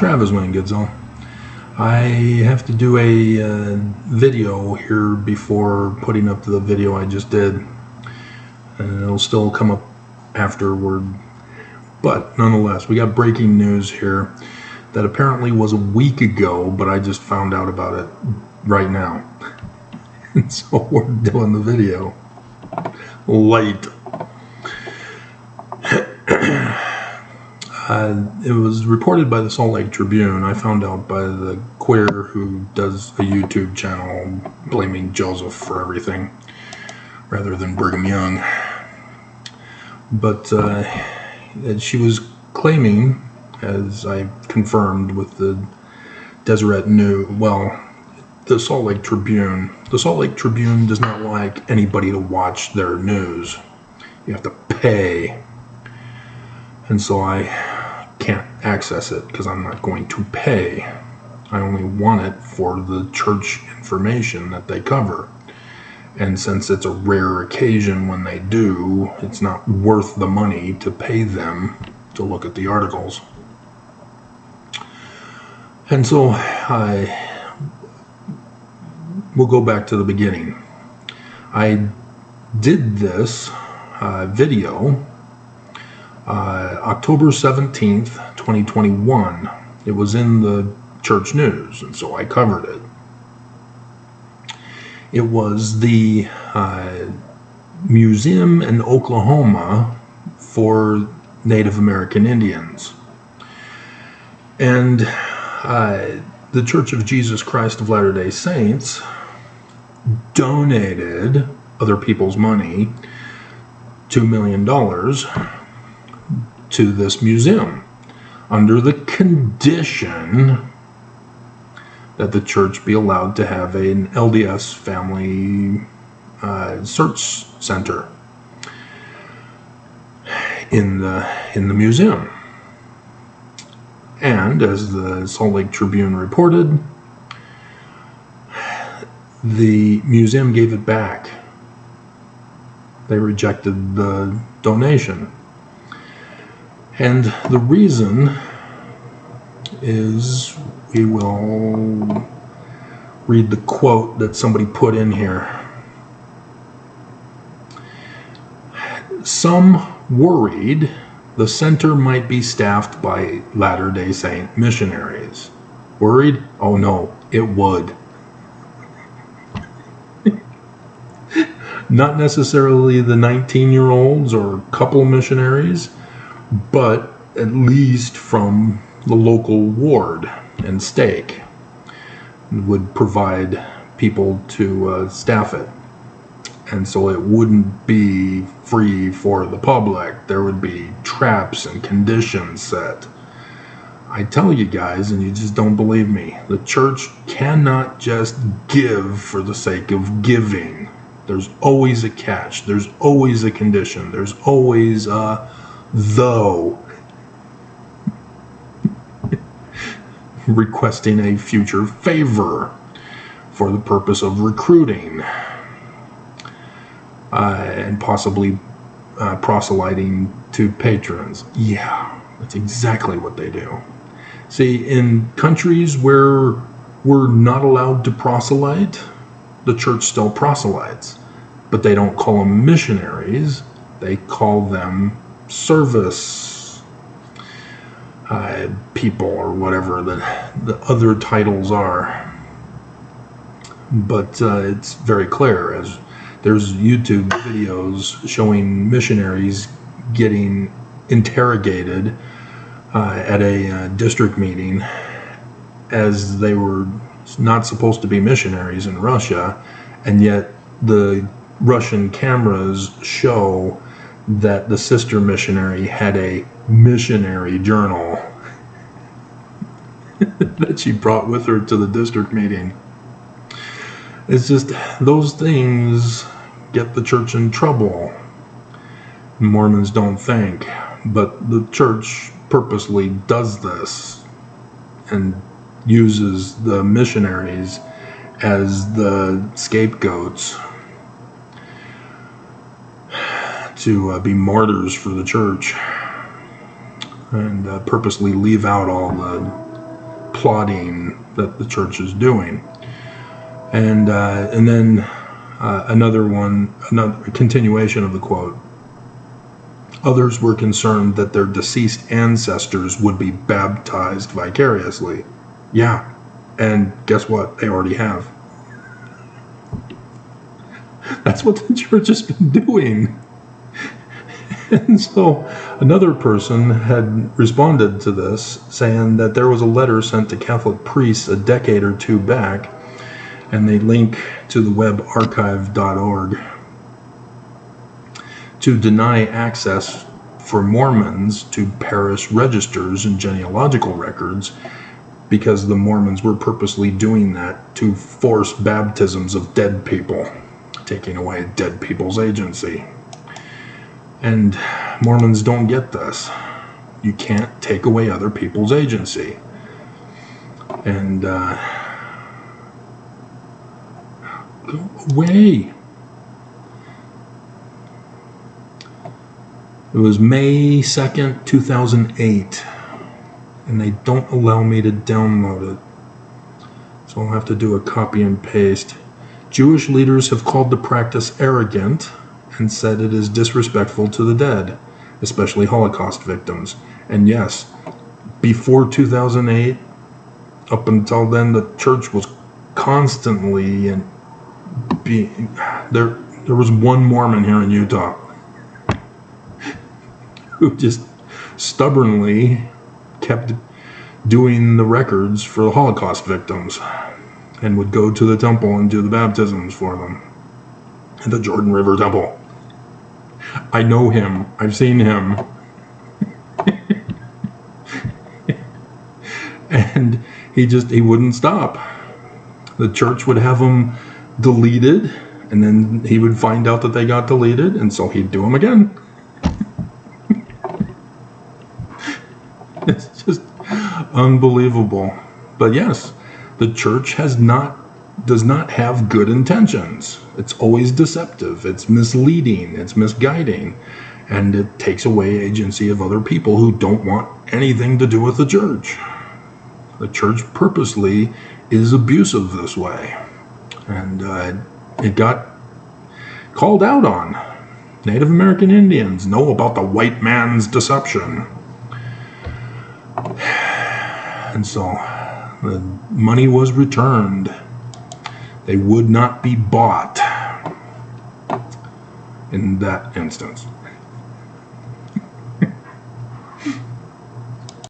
Travis Wayne Goodsall. I have to do a video here before putting up the video I just did, and it'll still come up afterward. But nonetheless, we got breaking news here that apparently was a week ago, but I just found out about it right now. And so we're doing the video late. It was reported by the Salt Lake Tribune. I found out by the queer who does a YouTube channel blaming Joseph for everything rather than Brigham Young. But she was claiming, as I confirmed with the Deseret News, the Salt Lake Tribune. The Salt Lake Tribune does not like anybody to watch their news. You have to pay. And so I can't access it because I'm not going to pay. I only want it for the church information that they cover. And since it's a rare occasion when they do, it's not worth the money to pay them to look at the articles. And so we'll go back to the beginning. I did this video October 17th, 2021. It was in the church news, and so I covered it. It was the museum in Oklahoma for Native American Indians. And the Church of Jesus Christ of Latter-day Saints donated other people's money, $2 million, to this museum under the condition that the church be allowed to have an LDS family search center in the museum. And as the Salt Lake Tribune reported, the museum gave it back. They rejected the donation. And the reason is, we will read the quote that somebody put in here. Some worried the center might be staffed by Latter-day Saint missionaries. Worried? Oh no, it would. Not necessarily the 19-year-olds or couple missionaries, but at least from the local ward and stake would provide people to staff it. And so it wouldn't be free for the public. There would be traps and conditions set. I tell you guys, and you just don't believe me, the church cannot just give for the sake of giving. There's always a catch. There's always a condition. There's always a though. Requesting a future favor for the purpose of recruiting and possibly proselyting to patrons. Yeah, that's exactly what they do. See, in countries where we're not allowed to proselyte, the church still proselytes, but they don't call them missionaries. They call them service people, or whatever the other titles are. But it's very clear, as there's YouTube videos showing missionaries getting interrogated at a district meeting, as they were not supposed to be missionaries in Russia, and yet the Russian cameras show that the sister missionary had a missionary journal that she brought with her to the district meeting. It's just, those things get the church in trouble. Mormons don't think, but the church purposely does this and uses the missionaries as the scapegoats to be martyrs for the church, and purposely leave out all the plotting that the church is doing. And then another continuation of the quote. Others were concerned that their deceased ancestors would be baptized vicariously. Yeah, and guess what? They already have. That's what the church has been doing. And so another person had responded to this, saying that there was a letter sent to Catholic priests a decade or two back, and they link to the web archive.org, to deny access for Mormons to parish registers and genealogical records, because the Mormons were purposely doing that to force baptisms of dead people, taking away dead people's agency. And Mormons don't get this. You can't take away other people's agency. And go away. It was May 2nd, 2008, and they don't allow me to download it. So I'll have to do a copy and paste. Jewish leaders have called the practice arrogant and said it is disrespectful to the dead, especially Holocaust victims. And yes, before 2008, up until then, the church was constantly there was one Mormon here in Utah who just stubbornly kept doing the records for the Holocaust victims and would go to the temple and do the baptisms for them at the Jordan River Temple. I know him. I've seen him. And he wouldn't stop. The church would have them deleted, and then he would find out that they got deleted, and so he'd do them again. It's just unbelievable. But yes, the church does not have good intentions. It's always deceptive. It's misleading. It's misguiding. And it takes away agency of other people who don't want anything to do with the church. The church purposely is abusive this way. And it got called out on. Native American Indians know about the white man's deception. And so the money was returned. They would not be bought in that instance.